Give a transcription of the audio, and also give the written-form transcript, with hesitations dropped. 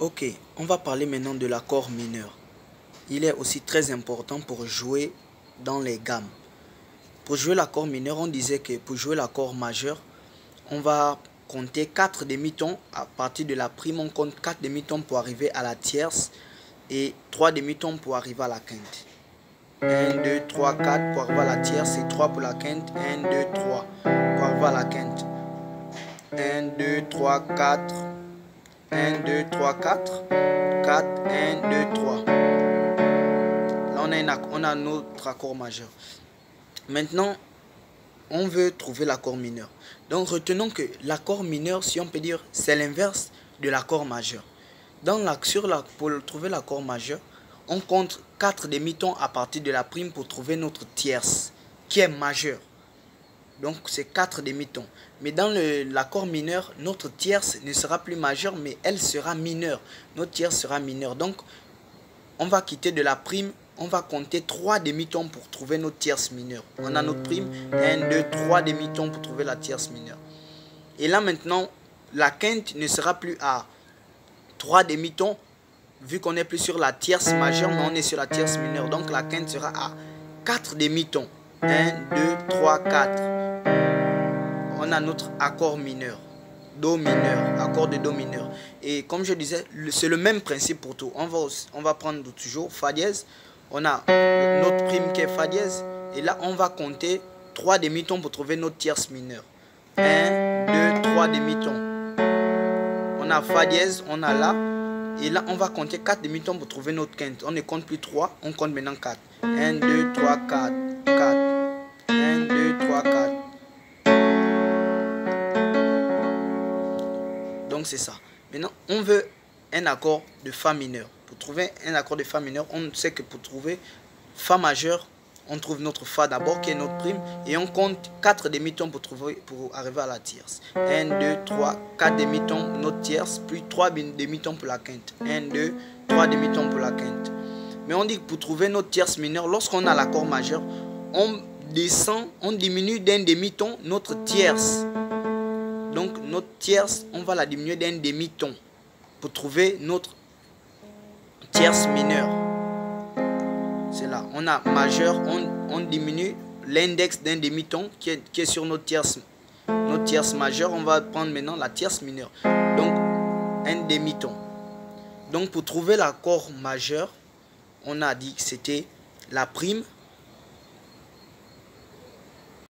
Ok, on va parler maintenant de l'accord mineur. Il est aussi très important pour jouer dans les gammes. Pour jouer l'accord mineur, on disait que pour jouer l'accord majeur, on va compter 4 demi-tons. À partir de la prime, on compte 4 demi-tons pour arriver à la tierce et 3 demi-tons pour arriver à la quinte. 1, 2, 3, 4 pour arriver à la tierce et 3 pour la quinte. 1, 2, 3 pour arriver à la quinte. 1, 2, 3, 4. 1, 2, 3, 4. 4, 1, 2, 3. Là, on a notre accord majeur. Maintenant, on veut trouver l'accord mineur. Donc, retenons que l'accord mineur, si on peut dire, c'est l'inverse de l'accord majeur. Pour trouver l'accord majeur, on compte 4 demi-tons à partir de la prime pour trouver notre tierce, qui est majeure. Donc, c'est 4 demi-tons. Mais dans l'accord mineur, notre tierce ne sera plus majeure, mais elle sera mineure. Notre tierce sera mineure. Donc, on va quitter de la prime. On va compter 3 demi-tons pour trouver notre tierce mineure. On a notre prime. 1, 2, 3 demi-tons pour trouver la tierce mineure. Et là, maintenant, la quinte ne sera plus à 3 demi-tons, vu qu'on n'est plus sur la tierce majeure, mais on est sur la tierce mineure. Donc, la quinte sera à 4 demi-tons. 1, 2, 3, 4. On a notre accord mineur, Do mineur, accord de Do mineur. Et comme je disais, c'est le même principe pour tout. On va prendre toujours Fa dièse. On a notre prime qui est Fa dièse. Et là, on va compter 3 demi-tons pour trouver notre tierce mineure. 1, 2, 3 demi-tons. On a Fa dièse, on a La. Et là, on va compter 4 demi-tons pour trouver notre quinte. On ne compte plus 3, on compte maintenant 4. 1, 2, 3, 4. 4. 1, 2, 3, 4. Donc c'est ça. Maintenant, on veut un accord de Fa mineur. Pour trouver un accord de Fa mineur, on sait que pour trouver Fa majeur, on trouve notre Fa d'abord qui est notre prime. Et on compte 4 demi-tons pour arriver à la tierce. 1, 2, 3, 4 demi-tons notre tierce, puis 3 demi-tons pour la quinte. 1, 2, 3 demi-tons pour la quinte. Mais on dit que pour trouver notre tierce mineure, lorsqu'on a l'accord majeur, on descend, on diminue d'un demi-ton notre tierce. Donc notre tierce, on va la diminuer d'un demi-ton pour trouver notre tierce mineure. C'est là. On a majeur, on diminue l'index d'un demi-ton qui est sur notre tierce majeure. On va prendre maintenant la tierce mineure. Donc un demi-ton. Donc pour trouver l'accord majeur, on a dit que c'était la prime